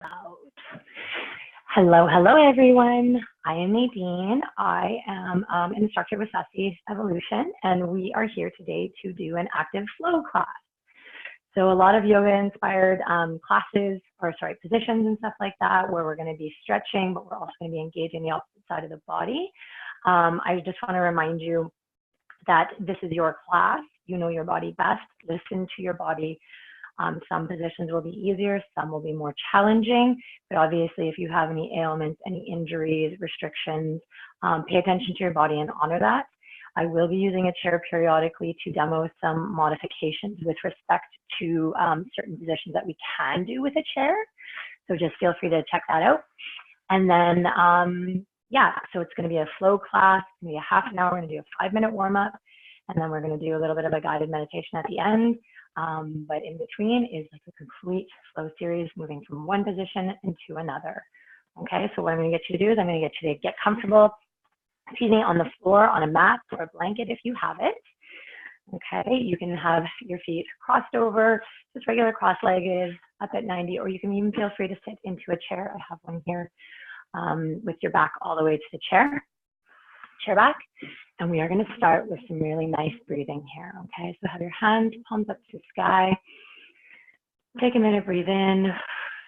Out. Hello, hello everyone. I am Nadine. I am an instructor with Sassy Evolution, and we are here today to do an active flow class. So a lot of yoga inspired classes, or sorry, positions and stuff like that, where we're going to be stretching, but we're also going to be engaging the opposite side of the body. I just want to remind you that this is your class. You know your body best. Listen to your body. Some positions will be easier, some will be more challenging, but obviously if you have any ailments, any injuries, restrictions, pay attention to your body and honor that. I will be using a chair periodically to demo some modifications with respect to certain positions that we can do with a chair. So just feel free to check that out. And then, yeah, so it's gonna be a flow class, it's gonna be a half an hour, we're gonna do a 5-minute warm up, and then we're gonna do a little bit of a guided meditation at the end. But in between is like a complete flow series, moving from one position into another. Okay, so what I'm going to get you to do is I'm going to get you to get comfortable seating on the floor on a mat or a blanket if you have it. Okay, you can have your feet crossed over, just regular cross-legged, up at 90, or you can even feel free to sit into a chair. I have one here with your back all the way to the chair back. And we are going to start with some really nice breathing here, okay? So have your hands palms up to the sky. Take a minute, breathe in,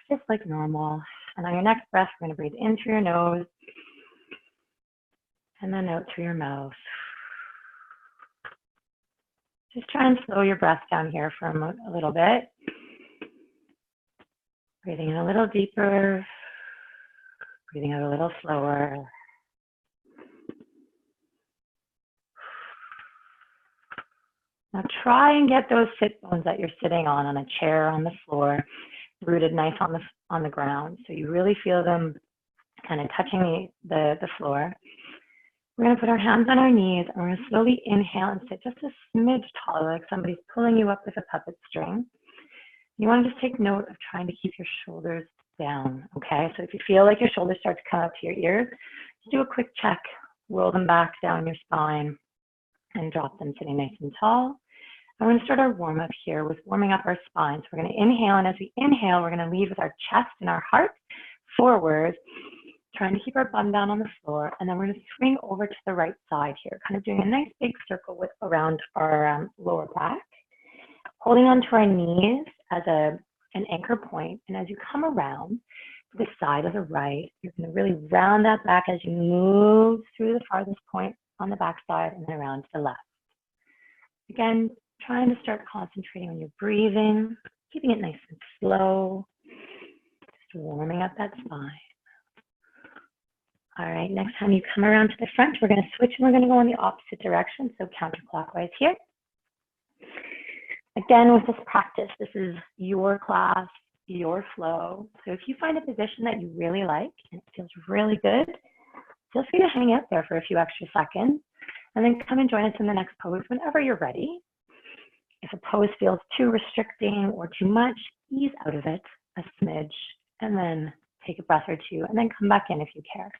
just like normal. And on your next breath, we're going to breathe in through your nose and then out through your mouth. Just try and slow your breath down here for a little bit. Breathing in a little deeper, breathing out a little slower. Now try and get those sit bones that you're sitting on a chair, on the floor, rooted nice on the ground. So you really feel them kind of touching the floor. We're going to put our hands on our knees and we're going to slowly inhale and sit just a smidge taller, like somebody's pulling you up with a puppet string. You want to just take note of trying to keep your shoulders down, okay? So if you feel like your shoulders start to come up to your ears, just do a quick check, roll them back down your spine and drop them sitting nice and tall. I'm going to start our warm up here with warming up our spine. So we're going to inhale, and as we inhale, we're going to lead with our chest and our heart forward, trying to keep our bum down on the floor, and then we're going to swing over to the right side here, kind of doing a nice big circle around our lower back, holding onto our knees as an anchor point, and as you come around to the side of the right, you're going to really round that back as you move through the farthest point on the back side and then around to the left. Again, trying to start concentrating on your breathing, keeping it nice and slow, just warming up that spine. All right, next time you come around to the front, we're going to switch and we're going to go in the opposite direction, so counterclockwise here. Again, with this practice, this is your class, your flow. So if you find a position that you really like and it feels really good, feel free to hang out there for a few extra seconds and then come and join us in the next pose whenever you're ready. If a pose feels too restricting or too much, ease out of it a smidge and then take a breath or two and then come back in if you care.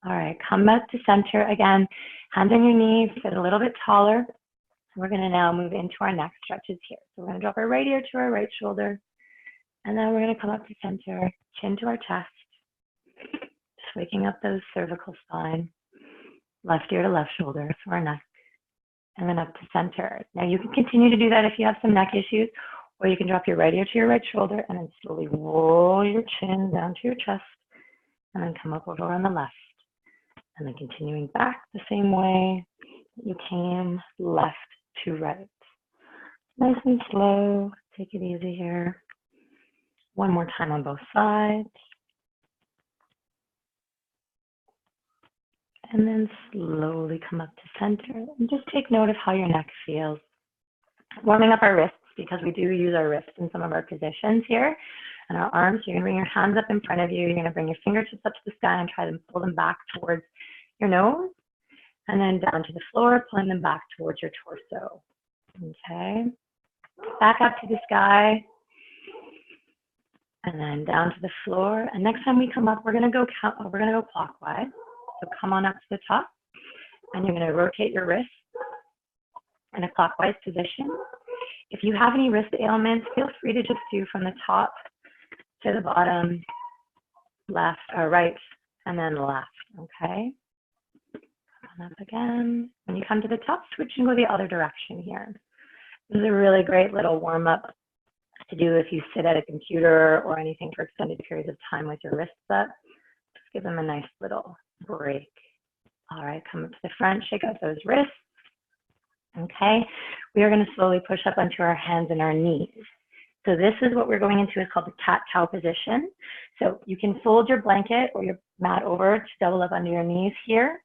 All right, come back to center again, hands on your knees, sit a little bit taller. We're going to now move into our next stretches here. So we're going to drop our right ear to our right shoulder, and then we're going to come up to center, chin to our chest, just waking up those cervical spine, left ear to left shoulder, so our neck, and then up to center. Now you can continue to do that if you have some neck issues, or you can drop your right ear to your right shoulder and then slowly roll your chin down to your chest and then come up over on the left. And then continuing back the same way that you came, left to right. Nice and slow, take it easy here. One more time on both sides. And then slowly come up to center and just take note of how your neck feels. Warming up our wrists, because we do use our wrists in some of our positions here, and our arms. You're going to bring your hands up in front of you. You're going to bring your fingertips up to the sky and try to pull them back towards your nose, and then down to the floor, pulling them back towards your torso. Okay, back up to the sky, and then down to the floor. And next time we come up, we're going to go clockwise. So come on up to the top, and you're going to rotate your wrists in a clockwise position. If you have any wrist ailments, feel free to just do from the top to the bottom, left or right, and then left, okay? Come on up again. When you come to the top, switch and go the other direction here. This is a really great little warm-up to do if you sit at a computer or anything for extended periods of time with your wrists up. Just give them a nice little break. All right, come up to the front, shake out those wrists. Okay, we are going to slowly push up onto our hands and our knees. So this is what we're going into, is called the cat-cow position. So you can fold your blanket or your mat over to double up under your knees here.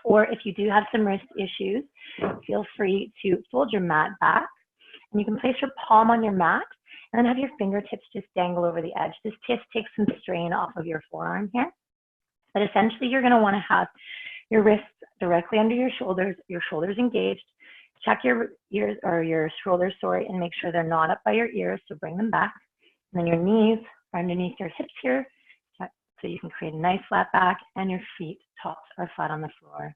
Or if you do have some wrist issues, feel free to fold your mat back. And you can place your palm on your mat and then have your fingertips just dangle over the edge. This just takes some strain off of your forearm here. But essentially, you're going to want to have your wrists directly under your shoulders engaged. Check your ears or your shoulders, sorry, and make sure they're not up by your ears, so bring them back. And then your knees are underneath your hips here, so you can create a nice flat back, and your feet tops are flat on the floor.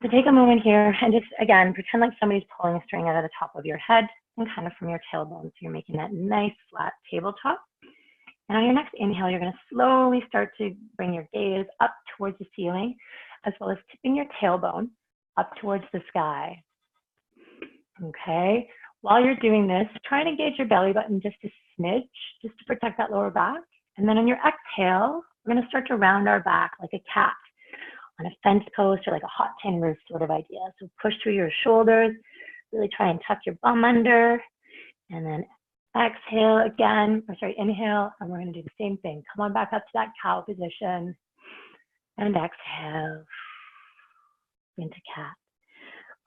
So take a moment here and just, again, pretend like somebody's pulling a string out of the top of your head and kind of from your tailbone. So you're making that nice flat tabletop. And on your next inhale, you're going to slowly start to bring your gaze up towards the ceiling, as well as tipping your tailbone up towards the sky. Okay, while you're doing this, try and engage your belly button just a smidge, just to protect that lower back. And then on your exhale, we're going to start to round our back like a cat on a fence post or like a hot tin roof sort of idea. So push through your shoulders, really try and tuck your bum under, and then exhale again, or sorry, inhale, and we're going to do the same thing. Come on back up to that cow position, and exhale into cat.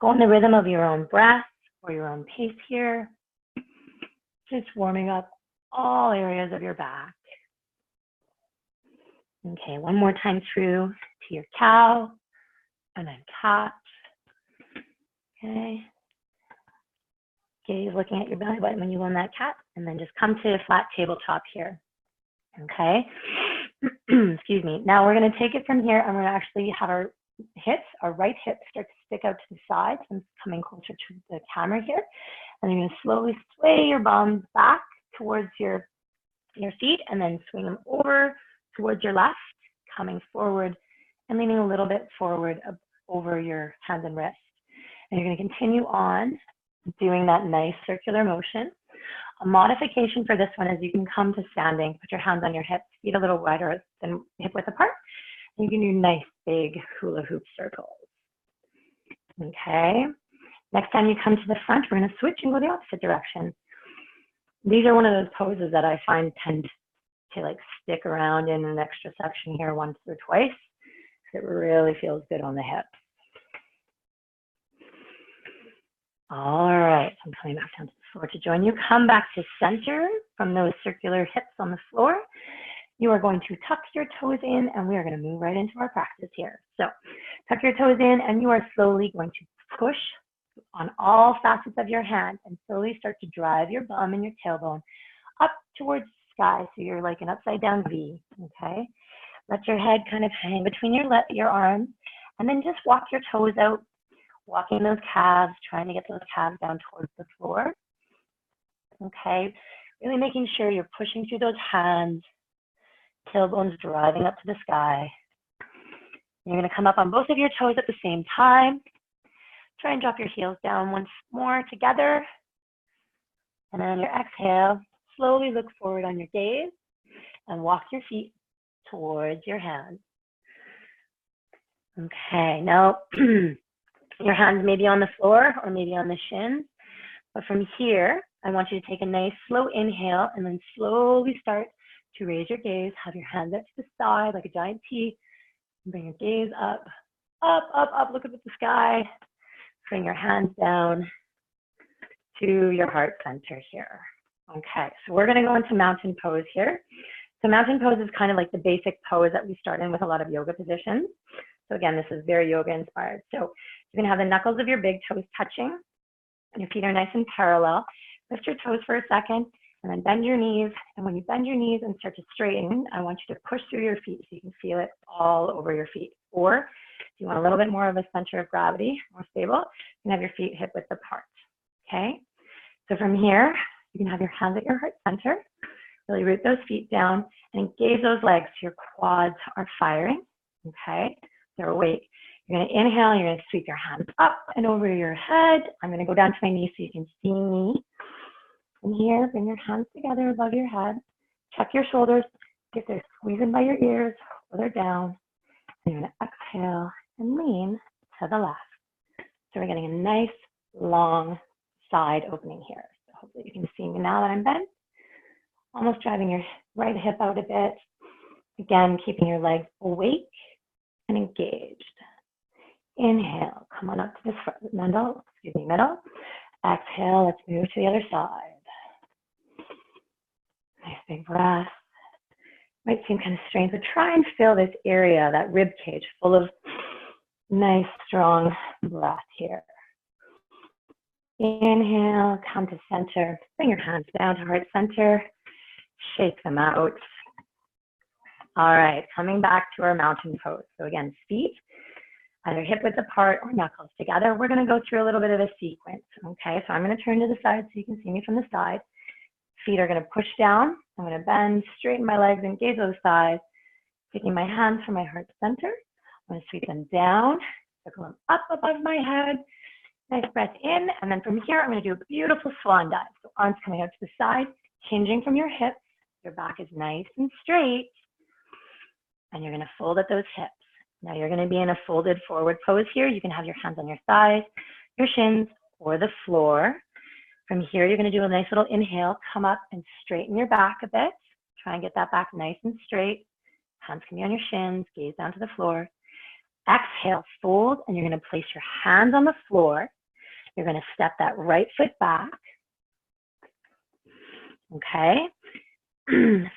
Go in the rhythm of your own breath or your own pace here, just warming up all areas of your back. Okay, one more time through to your cow, and then cat. Okay. Gaze looking at your belly button when you go in that cat, and then just come to a flat tabletop here. Okay. Excuse me. Now we're going to take it from here, and we're going to actually have our hips, our right hip, start to stick out to the side. I'm coming closer to the camera here. And you're going to slowly sway your bum back towards your feet, and then swing them over towards your left, coming forward and leaning a little bit forward over your hands and wrists. And you're going to continue on doing that nice circular motion. A modification for this one is you can come to standing, put your hands on your hips, feet a little wider than hip width apart. And you can do nice big hula hoop circles. Okay. Next time you come to the front, we're going to switch and go the opposite direction. These are one of those poses that I find tend to like stick around in an extra section here once or twice. It really feels good on the hips. All right, I'm coming back down to the floor to join you. Come back to center from those circular hips on the floor. You are going to tuck your toes in, and we are going to move right into our practice here. So tuck your toes in, and you are slowly going to push on all facets of your hand and slowly start to drive your bum and your tailbone up towards the sky. So you're like an upside down V, okay? Let your head kind of hang between your arms, and then just walk your toes out, walking those calves, trying to get those calves down towards the floor. Okay, really making sure you're pushing through those hands, tailbones driving up to the sky. You're going to come up on both of your toes at the same time. Try and drop your heels down once more together. And then on your exhale, slowly look forward on your gaze and walk your feet towards your hands. Okay, now your hands may be on the floor or maybe on the shins, but from here, I want you to take a nice slow inhale and then slowly start to raise your gaze. Have your hands up to the side like a giant T. Bring your gaze up, up, up, up. Look up at the sky. Bring your hands down to your heart center here. Okay, so we're going to go into mountain pose here. So mountain pose is kind of like the basic pose that we start in with a lot of yoga positions. So again, this is very yoga inspired. So you're going to have the knuckles of your big toes touching. Your feet are nice and parallel. Lift your toes for a second and then bend your knees. And when you bend your knees and start to straighten, I want you to push through your feet so you can feel it all over your feet. Or if you want a little bit more of a center of gravity, more stable, you can have your feet hip width apart. Okay? So from here, you can have your hands at your heart center. Really root those feet down and engage those legs. Your quads are firing, okay? They're awake. You're gonna inhale, you're gonna sweep your hands up and over your head. I'm gonna go down to my knees so you can see me. From here, bring your hands together above your head. Check your shoulders, if they're squeezing by your ears or they're down. And you're gonna exhale and lean to the left. So we're getting a nice long side opening here. So hopefully you can see me now that I'm bent. Almost driving your right hip out a bit. Again, keeping your legs awake and engaged. Inhale, come on up to this middle. Exhale, let's move to the other side. Nice big breath. Might seem kind of strange, but try and feel this area, that rib cage, full of nice, strong breath here. Inhale, come to center. Bring your hands down to heart center. Shake them out. All right, coming back to our mountain pose. So again, feet either hip width apart or knuckles together. We're going to go through a little bit of a sequence. Okay, so I'm going to turn to the side so you can see me from the side. Feet are going to push down. I'm going to bend, straighten my legs, engage those thighs. Taking my hands from my heart center. I'm going to sweep them down, circle them up above my head. Nice breath in, and then from here, I'm going to do a beautiful swan dive. So arms coming out to the side, hinging from your hips. Your back is nice and straight. And you're going to fold at those hips. Now you're going to be in a folded forward pose here. You can have your hands on your thighs, your shins, or the floor. From here, you're going to do a nice little inhale. Come up and straighten your back a bit. Try and get that back nice and straight. Hands can be on your shins, gaze down to the floor. Exhale, fold, and you're going to place your hands on the floor. You're going to step that right foot back. Okay.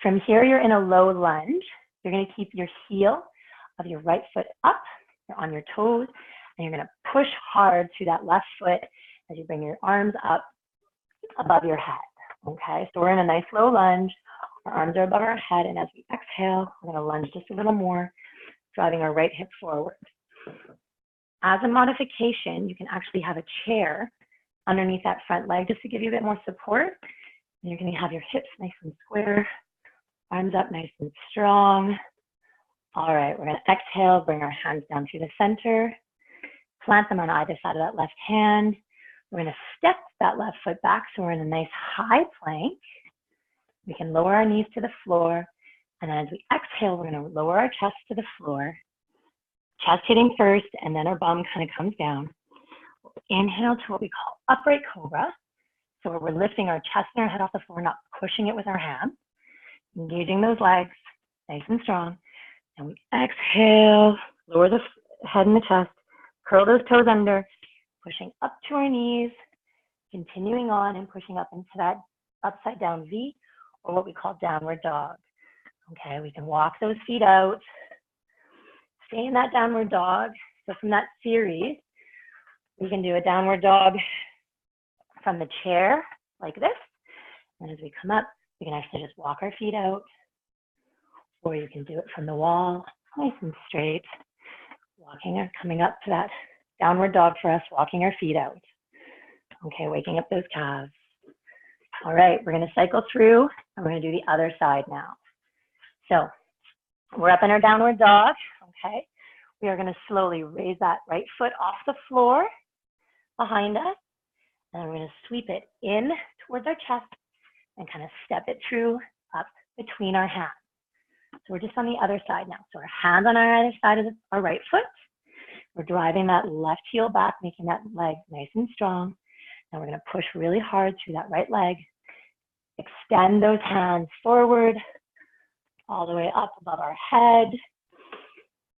From here, you're in a low lunge. You're going to keep your heel of your right foot up. You're on your toes, and you're going to push hard through that left foot as you bring your arms up above your head. Okay, so we're in a nice low lunge. Our arms are above our head, and as we exhale, we're going to lunge just a little more, driving our right hip forward. As a modification, you can actually have a chair underneath that front leg just to give you a bit more support. And you're going to have your hips nice and square, arms up nice and strong. All right, we're going to exhale, bring our hands down through the center, plant them on either side of that left hand. We're going to step that left foot back so we're in a nice high plank. We can lower our knees to the floor. And then as we exhale, we're going to lower our chest to the floor. Chest hitting first, and then our bum kind of comes down. Inhale to what we call upright cobra. So we're lifting our chest and our head off the floor, not pushing it with our hands. Engaging those legs, nice and strong. And we exhale, lower the head and the chest, curl those toes under, pushing up to our knees, continuing on and pushing up into that upside down V, or what we call downward dog. Okay, we can walk those feet out, stay in that downward dog. So from that series, we can do a downward dog from the chair like this. And as we come up, we can actually just walk our feet out, or you can do it from the wall, nice and straight, walking or coming up to that downward dog for us, walking our feet out. Okay, waking up those calves. All right, we're going to cycle through, and we're going to do the other side now. So we're up in our downward dog. Okay, we are going to slowly raise that right foot off the floor behind us, and we're going to sweep it in towards our chest and kind of step it through up between our hands. So we're just on the other side now. So our hands on our other side of our right foot. We're driving that left heel back, making that leg nice and strong. And we're going to push really hard through that right leg. Extend those hands forward, all the way up above our head.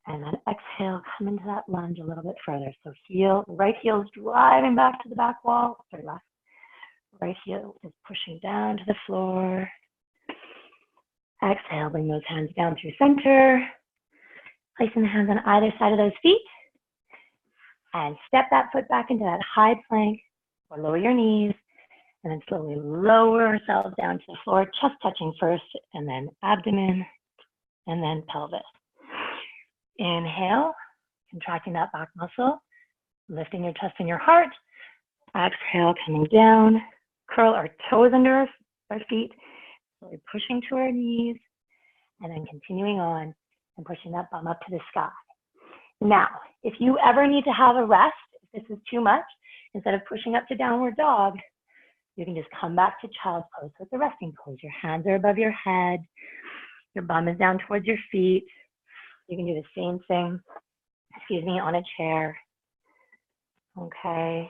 And then exhale, come into that lunge a little bit further. So heel, right heel is driving back to the back wall. Sorry, left. Right heel is pushing down to the floor. Exhale, bring those hands down through center. Placing the hands on either side of those feet. And step that foot back into that high plank, or lower your knees. And then slowly lower ourselves down to the floor, chest touching first, and then abdomen, and then pelvis. Inhale, contracting that back muscle, lifting your chest and your heart. Exhale, coming down, curl our toes under our feet, slowly pushing to our knees, and then continuing on and pushing that bum up to the sky. Now, if you ever need to have a rest, if this is too much, instead of pushing up to downward dog, you can just come back to child's pose with the resting pose. Your hands are above your head. Your bum is down towards your feet. You can do the same thing, on a chair. Okay.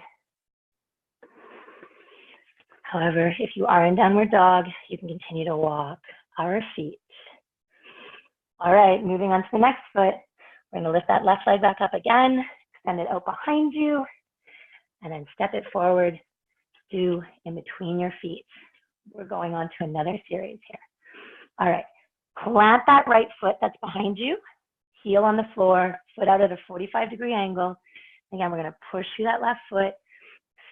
However, if you are in downward dog, you can continue to walk our feet. All right, moving on to the next foot. We're going to lift that left leg back up again, extend it out behind you, and then step it forward, do in between your feet. We're going on to another series here. All right, plant that right foot that's behind you, heel on the floor, foot out at a 45-degree angle. Again, we're going to push through that left foot,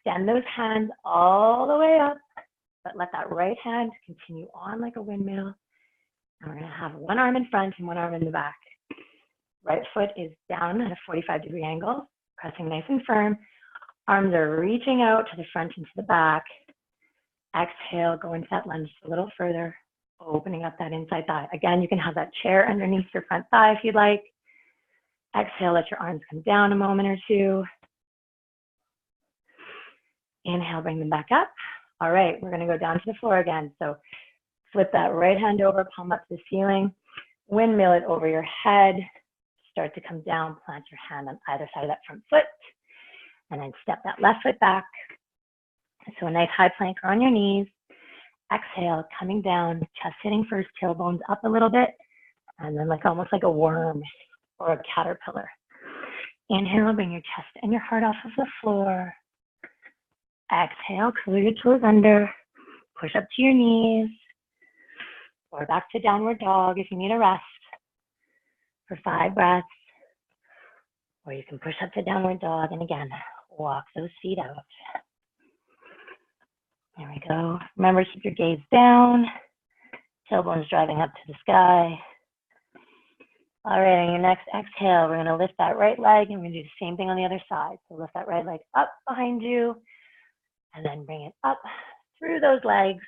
extend those hands all the way up, but let that right hand continue on like a windmill. And we're going to have one arm in front and one arm in the back. Right foot is down at a 45-degree angle, pressing nice and firm. Arms are reaching out to the front and to the back. Exhale, go into that lunge a little further, opening up that inside thigh. Again, you can have that chair underneath your front thigh if you'd like. Exhale, let your arms come down a moment or two. Inhale, bring them back up. All right, we're going to go down to the floor again. So flip that right hand over, palm up to the ceiling. Windmill it over your head. Start to come down, plant your hand on either side of that front foot. And then step that left foot back. So a nice high plank on your knees. Exhale, coming down, chest hitting first, tailbones up a little bit. And then almost like a worm or a caterpillar. Inhale, bring your chest and your heart off of the floor. Exhale, curl your toes under. Push up to your knees. Or back to downward dog if you need a rest for 5 breaths. Or you can push up to downward dog and again, walk those feet out. There we go. Remember, keep your gaze down. Tailbones driving up to the sky. All right, on your next exhale, we're going to lift that right leg and we're going to do the same thing on the other side. So lift that right leg up behind you and then bring it up through those legs.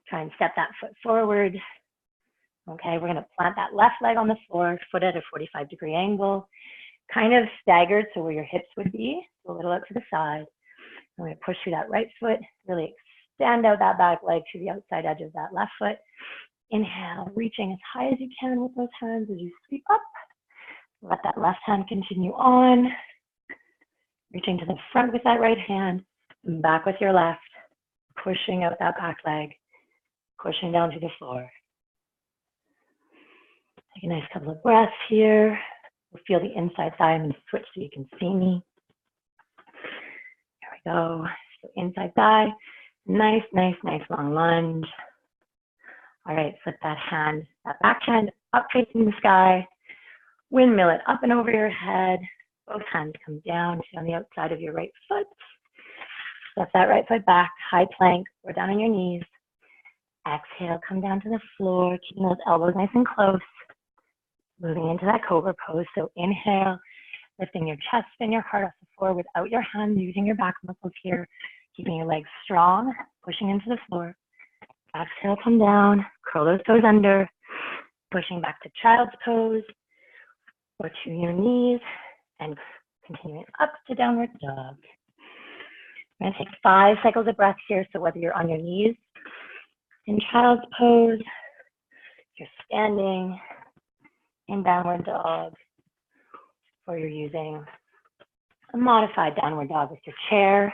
Try and step that foot forward. Okay, we're going to plant that left leg on the floor, foot at a 45-degree angle, kind of staggered so where your hips would be, a little up to the side. I'm going to push through that right foot, really extend out that back leg to the outside edge of that left foot. Inhale, reaching as high as you can with those hands as you sweep up. Let that left hand continue on. Reaching to the front with that right hand, and back with your left, pushing out that back leg, pushing down to the floor. Take a nice couple of breaths here. We'll feel the inside thigh. I'm going to switch so you can see me. There we go. So inside thigh. Nice long lunge. All right, flip that hand, that back hand up facing the sky. Windmill it up and over your head. Both hands come down to on the outside of your right foot. Step that right foot back, high plank, or down on your knees. Exhale, come down to the floor, keeping those elbows nice and close. Moving into that cobra pose. So inhale, lifting your chest and your heart off the floor without your hands, using your back muscles here, keeping your legs strong, pushing into the floor. Exhale, come down, curl those toes under, pushing back to child's pose or to your knees, and continuing up to downward dog. We're going to take 5 cycles of breath here. So whether you're on your knees in child's pose, you're standing in downward dog, or you're using a modified downward dog with your chair.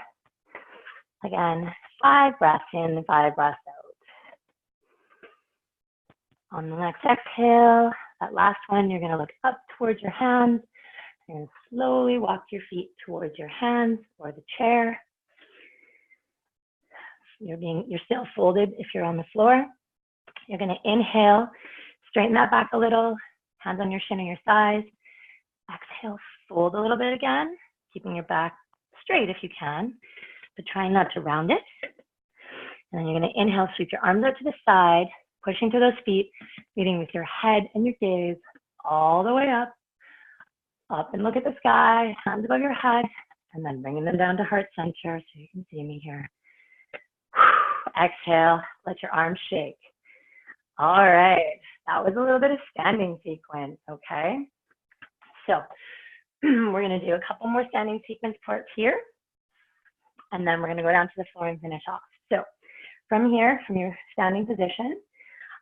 Again, 5 breaths in, 5 breaths out. On the next exhale, that last one, you're going to look up towards your hands and slowly walk your feet towards your hands or the chair. You're still folded if you're on the floor. You're going to inhale, straighten that back a little, hands on your shin or your thighs. Exhale, fold a little bit again, keeping your back straight if you can, but trying not to round it. And then you're going to inhale, sweep your arms out to the side, pushing through those feet, meeting with your head and your gaze all the way up and look at the sky, hands above your head, and then bringing them down to heart center so you can see me here. Exhale, let your arms shake. All right, that was a little bit of standing sequence, okay? So we're gonna do a couple more standing sequence parts here, and then we're gonna go down to the floor and finish off. So from here, from your standing position,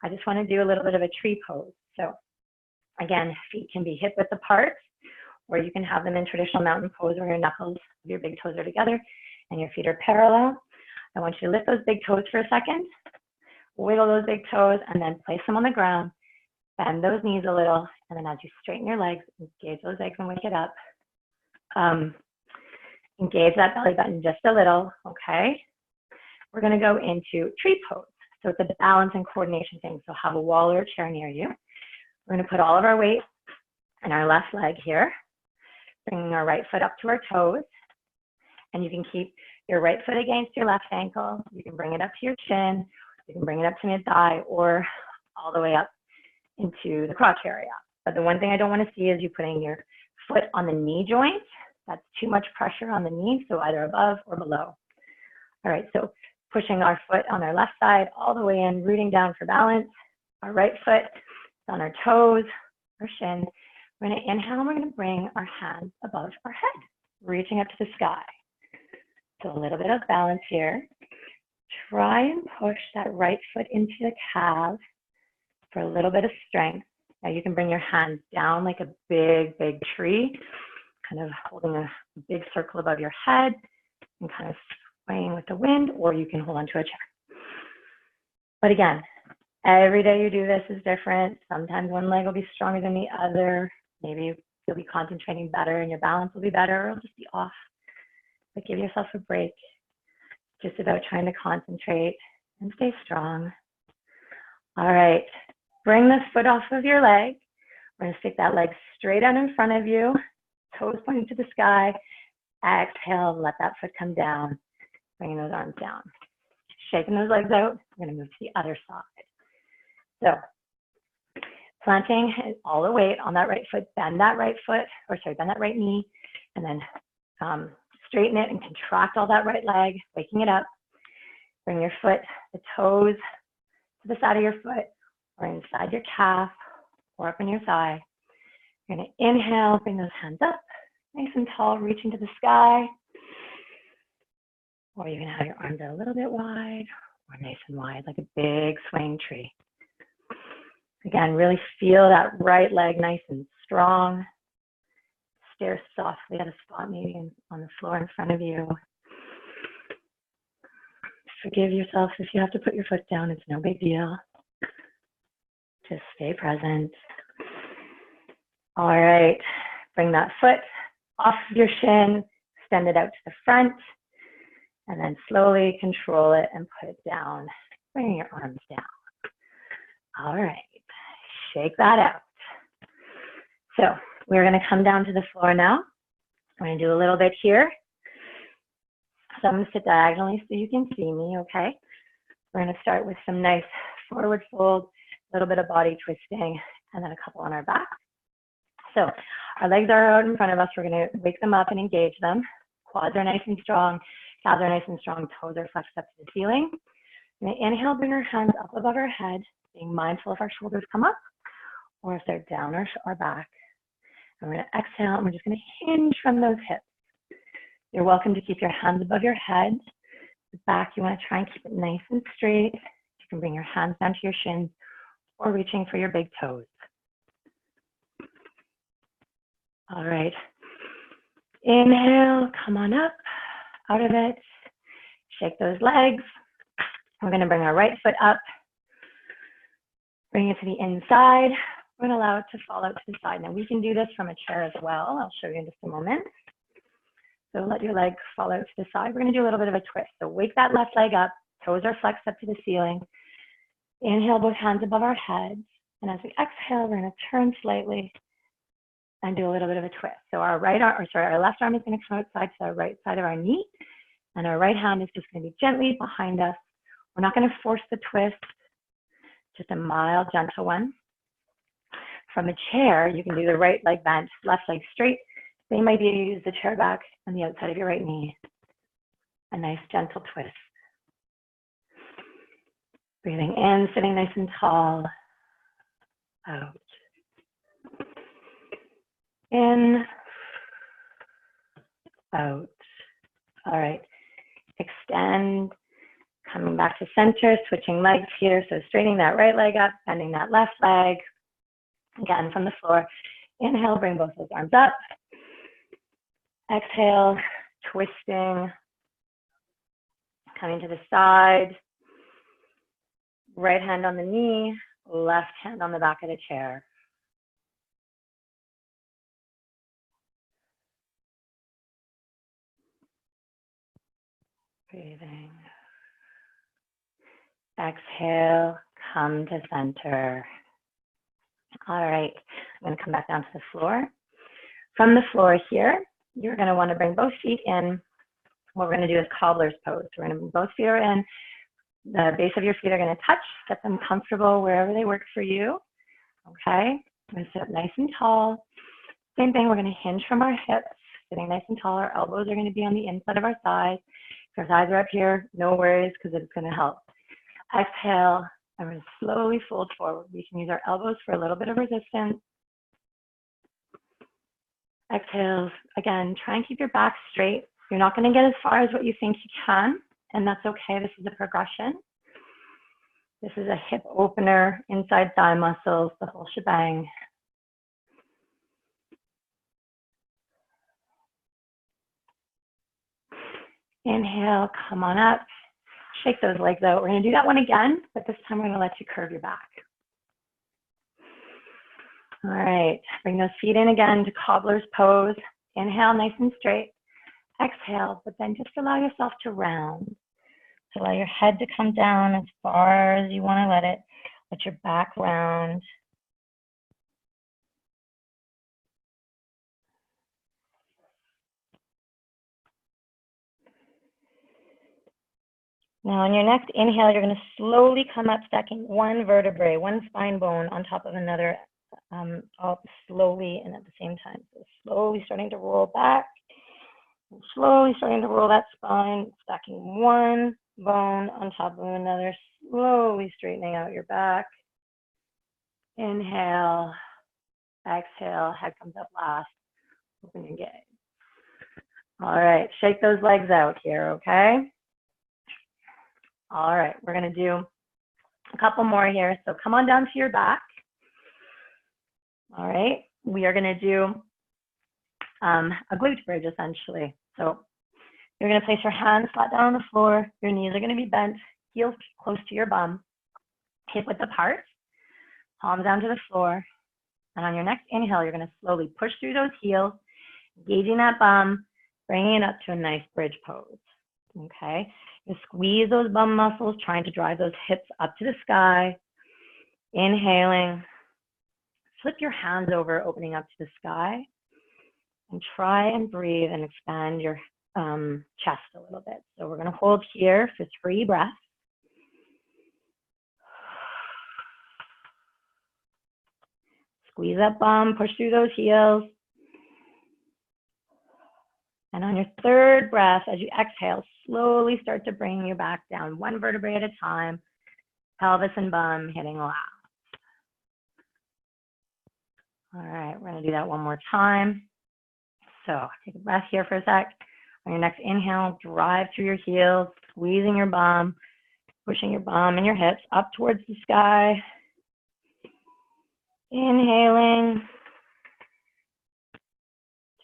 I just wanna do a little bit of a tree pose. So again, feet can be hip width apart, or you can have them in traditional mountain pose where your knuckles of your big toes are together and your feet are parallel. I want you to lift those big toes for a second, wiggle those big toes, and then place them on the ground. Bend those knees a little, and then as you straighten your legs, engage those legs and wake it up. Engage that belly button just a little, okay? We're gonna go into tree pose. So it's a balance and coordination thing. So have a wall or a chair near you. We're gonna put all of our weight in our left leg here, bringing our right foot up to our toes. And you can keep your right foot against your left ankle. You can bring it up to your chin. You can bring it up to mid-thigh or all the way up into the crotch area. But the one thing I don't want to see is you putting your foot on the knee joint. That's too much pressure on the knee, so either above or below. All right, so pushing our foot on our left side all the way in, rooting down for balance. Our right foot is on our toes, our shin. We're going to inhale, and we're going to bring our hands above our head, reaching up to the sky. So a little bit of balance here. Try and push that right foot into the calves for a little bit of strength. Now you can bring your hands down like a big, big tree, kind of holding a big circle above your head and kind of swaying with the wind, or you can hold onto a chair. But again, every day you do this is different. Sometimes one leg will be stronger than the other. Maybe you'll be concentrating better and your balance will be better, or it'll just be off. But give yourself a break. It's just about trying to concentrate and stay strong. All right, bring the foot off of your leg. We're gonna stick that leg straight out in front of you, toes pointing to the sky. Exhale, let that foot come down, bringing those arms down. Shaking those legs out, we're gonna move to the other side. So, planting all the weight on that right foot, bend that right foot, bend that right knee, and then straighten it and contract all that right leg, waking it up. Bring your foot, the toes to the side of your foot, or inside your calf, or up on your thigh. You're gonna inhale, bring those hands up, nice and tall, reaching to the sky. Or you're gonna have your arms out a little bit wide, or nice and wide, like a big swaying tree. Again, really feel that right leg nice and strong. Stare softly at a spot maybe on the floor in front of you. Forgive yourself if you have to put your foot down, it's no big deal. Just stay present. All right, bring that foot off of your shin, extend it out to the front, and then slowly control it and put it down, bringing your arms down. All right, shake that out. So we're gonna come down to the floor now. We're gonna do a little bit here. So I'm gonna sit diagonally so you can see me, okay? We're gonna start with some nice forward fold, a little bit of body twisting, and then a couple on our back. So our legs are out in front of us. We're gonna wake them up and engage them. Quads are nice and strong, calves are nice and strong, toes are flexed up to the ceiling. We're gonna inhale, bring our hands up above our head, being mindful if our shoulders come up or if they're down our back. And we're gonna exhale, and we're just gonna hinge from those hips. You're welcome to keep your hands above your head. The back, you wanna try and keep it nice and straight. You can bring your hands down to your shins or reaching for your big toes. All right, inhale, come on up, out of it. Shake those legs. We're gonna bring our right foot up, bring it to the inside. We're gonna allow it to fall out to the side. Now we can do this from a chair as well. I'll show you in just a moment. So let your leg fall out to the side. We're gonna do a little bit of a twist. So wake that left leg up, toes are flexed up to the ceiling. Inhale, both hands above our heads. And as we exhale, we're gonna turn slightly and do a little bit of a twist. So our our left arm is gonna come outside to the right side of our knee, and our right hand is just gonna be gently behind us. We're not gonna force the twist, just a mild, gentle one. From a chair, you can do the right leg bent, left leg straight. Same idea, you use the chair back on the outside of your right knee. A nice gentle twist. Breathing in, sitting nice and tall. Out. In. Out. All right. Extend. Coming back to center, switching legs here. So straightening that right leg up, bending that left leg. Again, from the floor. Inhale, bring both those arms up. Exhale, twisting. Coming to the side. Right hand on the knee, left hand on the back of the chair. Breathing. Exhale, come to center. All right, I'm going to come back down to the floor. From the floor here, you're going to want to bring both feet in. What we're going to do is cobbler's pose. We're going to bring both feet are in. The base of your feet are going to touch. Get them comfortable wherever they work for you. Okay, I'm going to sit up nice and tall. Same thing, we're going to hinge from our hips, sitting nice and tall. Our elbows are going to be on the inside of our thighs. If our thighs are up here, no worries, because it's going to help. Exhale, and we're going to slowly fold forward. We can use our elbows for a little bit of resistance. Exhale, again, try and keep your back straight. You're not going to get as far as what you think you can, and that's okay. This is a progression. This is a hip opener, inside thigh muscles, the whole shebang. Inhale, come on up. Shake those legs out. We're going to do that one again, but this time we're going to let you curve your back. All right, bring those feet in again to cobbler's pose. Inhale, nice and straight. Exhale, but then just allow yourself to round. So allow your head to come down as far as you want to let it. Let your back round. Now on your next inhale, you're going to slowly come up, stacking one vertebrae, one spine bone on top of another, all slowly and at the same time. So slowly starting to roll back, and slowly starting to roll that spine, stacking one bone on top of another, slowly straightening out your back. Inhale, exhale, head comes up last, open your gaze. All right, shake those legs out here, okay? All right, we're gonna do a couple more here. So come on down to your back. All right, we are gonna do a glute bridge essentially. So you're gonna place your hands flat down on the floor. Your knees are gonna be bent, heels close to your bum, hip width apart, palms down to the floor. And on your next inhale, you're gonna slowly push through those heels, engaging that bum, bringing it up to a nice bridge pose, okay? You squeeze those bum muscles, trying to drive those hips up to the sky. Inhaling, flip your hands over, opening up to the sky. And try and breathe and expand your chest a little bit. So we're gonna hold here for 3 breaths. Squeeze that bum, push through those heels. And on your 3rd breath, as you exhale, slowly start to bring your back down, one vertebrae at a time, pelvis and bum hitting last. All right, we're gonna do that one more time. So take a breath here for a sec. On your next inhale, drive through your heels, squeezing your bum, pushing your bum and your hips up towards the sky. Inhaling.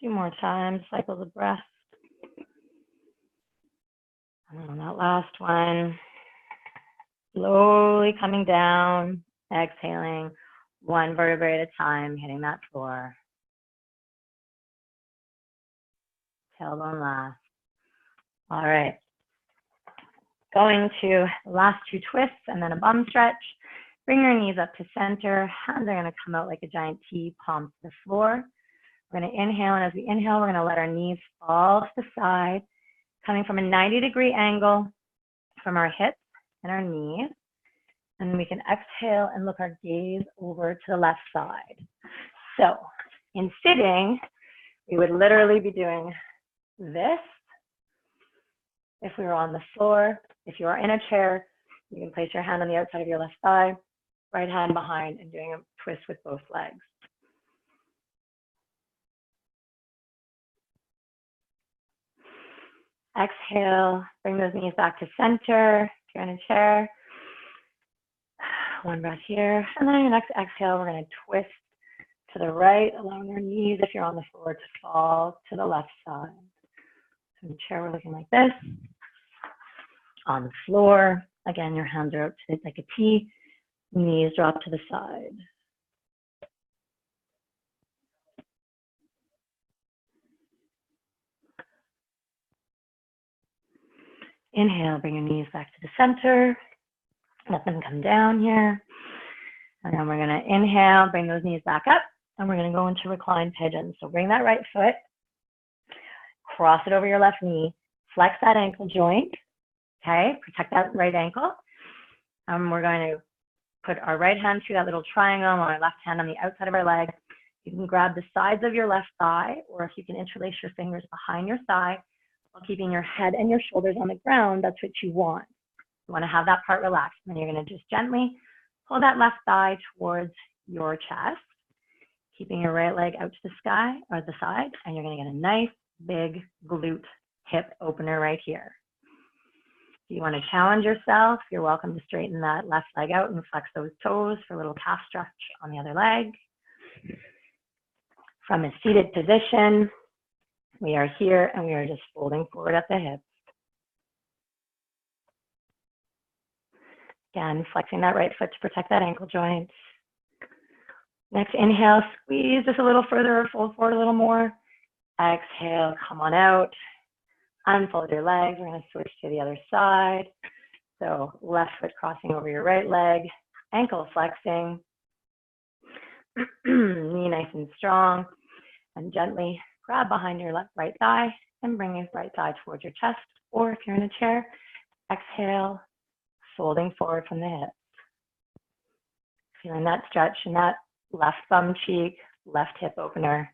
2 more times, cycles of breath. And on that last one, slowly coming down, exhaling, one vertebrae at a time, hitting that floor. Tailbone last. All right. Going to the last 2 twists and then a bum stretch. Bring your knees up to center. Hands are going to come out like a giant T, palms to the floor. We're going to inhale, and as we inhale, we're going to let our knees fall to the side, coming from a 90-degree angle from our hips and our knees. And we can exhale and look our gaze over to the left side. So in sitting, we would literally be doing this. If we were on the floor, if you are in a chair, You can place your hand on the outside of your left thigh, right hand behind, and doing a twist with both legs. Exhale, bring those knees back to center. If you're in a chair, one breath here. And then on your next exhale, we're going to twist to the right, allowing your knees, if you're on the floor, to fall to the left side. So in the chair, we're looking like this. On the floor, again, your hands are out to like a T. Knees drop to the side. Inhale, bring your knees back to the center. Let them come down here. And then we're going to inhale, bring those knees back up, and we're going to go into reclined pigeon. So bring that right foot, cross it over your left knee, flex that ankle joint, okay? Protect that right ankle. And we're going to put our right hand through that little triangle and our left hand on the outside of our leg. You can grab the sides of your left thigh, or if you can interlace your fingers behind your thigh while keeping your head and your shoulders on the ground, that's what you want. You want to have that part relaxed. And then you're going to just gently pull that left thigh towards your chest, keeping your right leg out to the sky or the side, and you're going to get a nice big glute hip opener right here. If you want to challenge yourself, you're welcome to straighten that left leg out and flex those toes for a little calf stretch on the other leg. From a seated position, we are here and we are just folding forward at the hip. Again, flexing that right foot to protect that ankle joint. Next, inhale, squeeze just a little further or fold forward a little more. Exhale, come on out. Unfold your legs. We're going to switch to the other side. So left foot crossing over your right leg, ankle flexing, knee nice and strong, and gently grab behind your right thigh and bring your right thigh towards your chest. Or if you're in a chair, exhale, folding forward from the hip. Feeling that stretch in that left bum cheek, left hip opener.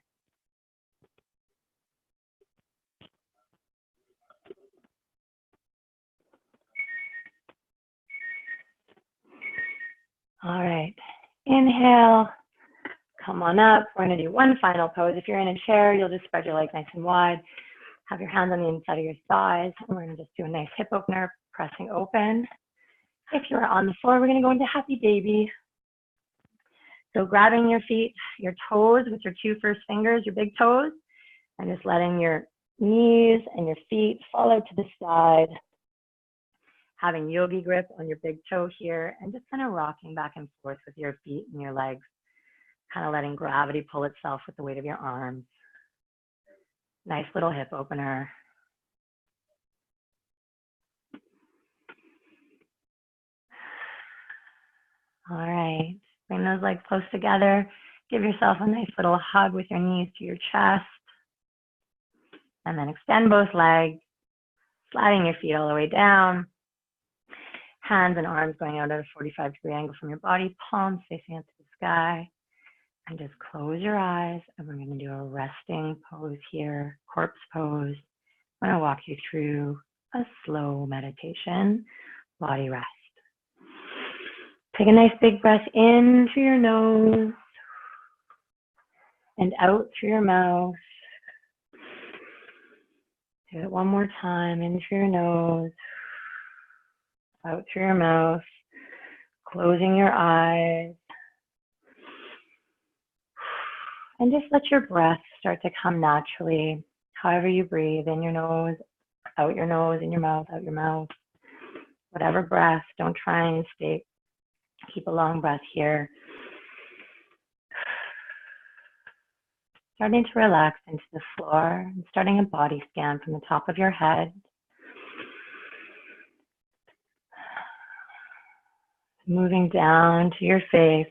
All right, inhale, come on up. We're going to do one final pose. If you're in a chair, you'll just spread your legs nice and wide. Have your hands on the inside of your thighs, and we're going to just do a nice hip opener, pressing open. If you're on the floor, we're going to go into happy baby. So grabbing your feet, your toes with your two first fingers, your big toes, and just letting your knees and your feet fall out to the side. Having yogi grip on your big toe here, and just kind of rocking back and forth with your feet and your legs, kind of letting gravity pull itself with the weight of your arms. Nice little hip opener. All right, bring those legs close together. Give yourself a nice little hug with your knees to your chest. And then extend both legs, sliding your feet all the way down. Hands and arms going out at a 45-degree angle from your body, palms facing up to the sky. And just close your eyes, and we're going to do a resting pose here, corpse pose. I'm going to walk you through a slow meditation, body rest. Take a nice big breath in through your nose and out through your mouth. Do it one more time, in through your nose, out through your mouth, closing your eyes. And just let your breath start to come naturally, however you breathe, in your nose, in your mouth, out your mouth. Whatever breath, don't try and keep a long breath here. Starting to relax into the floor and starting a body scan from the top of your head. Moving down to your face.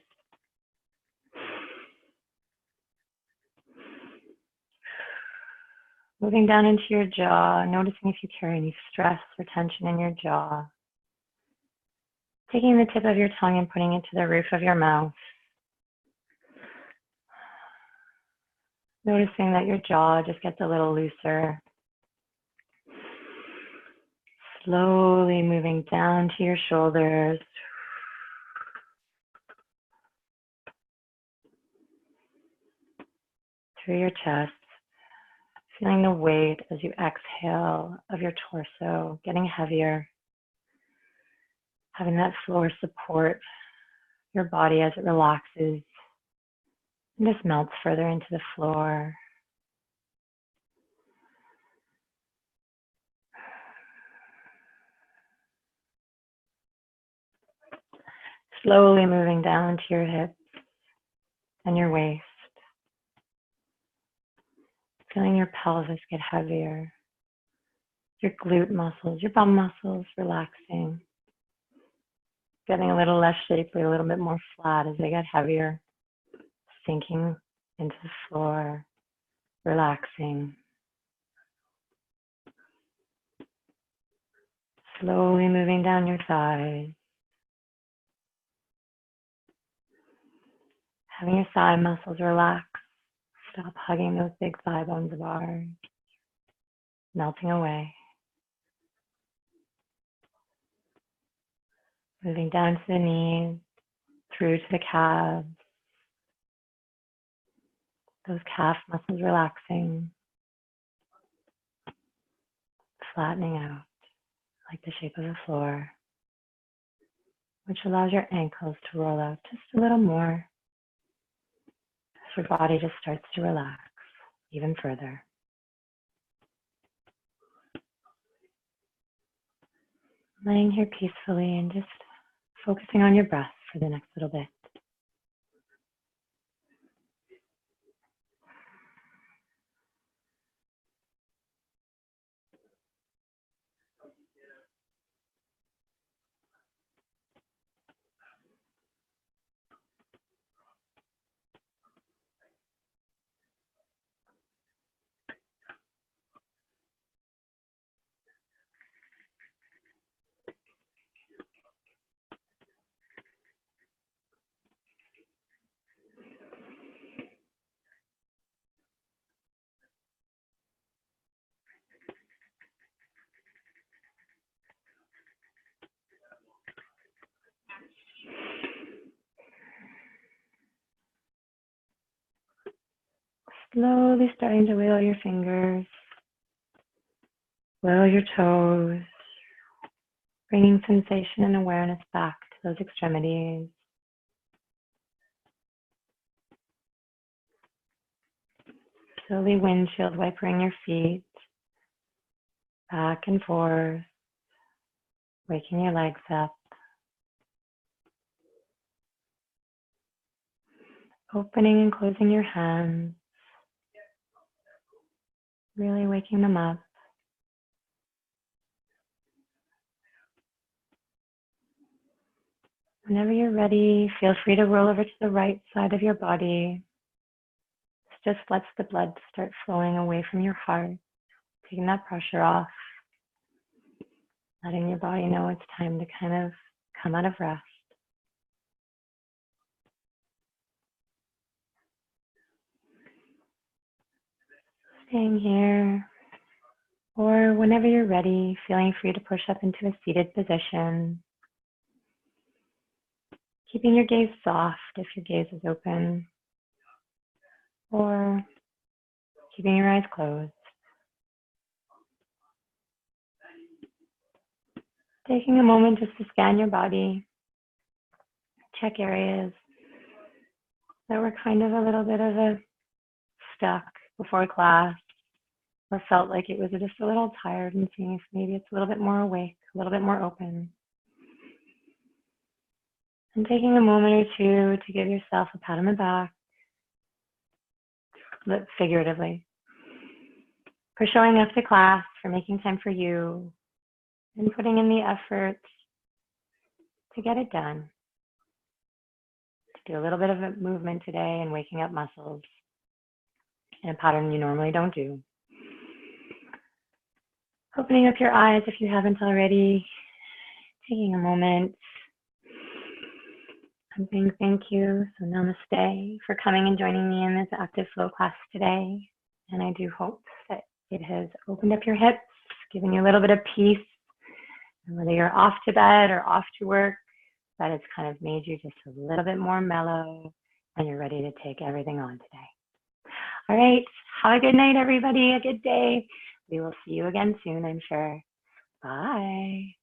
Moving down into your jaw, noticing if you carry any stress or tension in your jaw. Taking the tip of your tongue and putting it to the roof of your mouth. Noticing that your jaw just gets a little looser. Slowly moving down to your shoulders. Through your chest. Feeling the weight as you exhale of your torso getting heavier. Having that floor support your body as it relaxes and just melts further into the floor. Slowly moving down to your hips and your waist. Feeling your pelvis get heavier. Your glute muscles, your bum muscles relaxing. Getting a little less shapely, a little bit more flat as they get heavier. Sinking into the floor, relaxing. Slowly moving down your thighs. Having your thigh muscles relax. Stop hugging those big thigh bones of ours. Melting away. Moving down to the knees, through to the calves. Those calf muscles relaxing. Flattening out like the shape of the floor, which allows your ankles to roll out just a little more as your body just starts to relax even further. Laying here peacefully and just focusing on your breath for the next little bit. Slowly starting to wiggle your fingers, wiggle your toes, bringing sensation and awareness back to those extremities. Slowly windshield wipering your feet back and forth, waking your legs up. Opening and closing your hands, really waking them up. Whenever you're ready, feel free to roll over to the right side of your body. This just lets the blood start flowing away from your heart, taking that pressure off, letting your body know it's time to kind of come out of rest. Staying here, or whenever you're ready, feeling free to push up into a seated position. Keeping your gaze soft if your gaze is open, or keeping your eyes closed. Taking a moment just to scan your body, check areas that were kind of a little bit of a stuck before class, or felt like it was just a little tired, and seeing if maybe it's a little bit more awake, a little bit more open. And taking a moment or two to give yourself a pat on the back, figuratively, for showing up to class, for making time for you, and putting in the effort to get it done. To do a little bit of a movement today and waking up muscles in a pattern you normally don't do. Opening up your eyes if you haven't already, taking a moment. I'm saying thank you, so namaste, for coming and joining me in this active flow class today. And I do hope that it has opened up your hips, given you a little bit of peace And whether you're off to bed or off to work, that it's kind of made you just a little bit more mellow and you're ready to take everything on today. All right. Have a good night, everybody. A good day. We will see you again soon, I'm sure. Bye.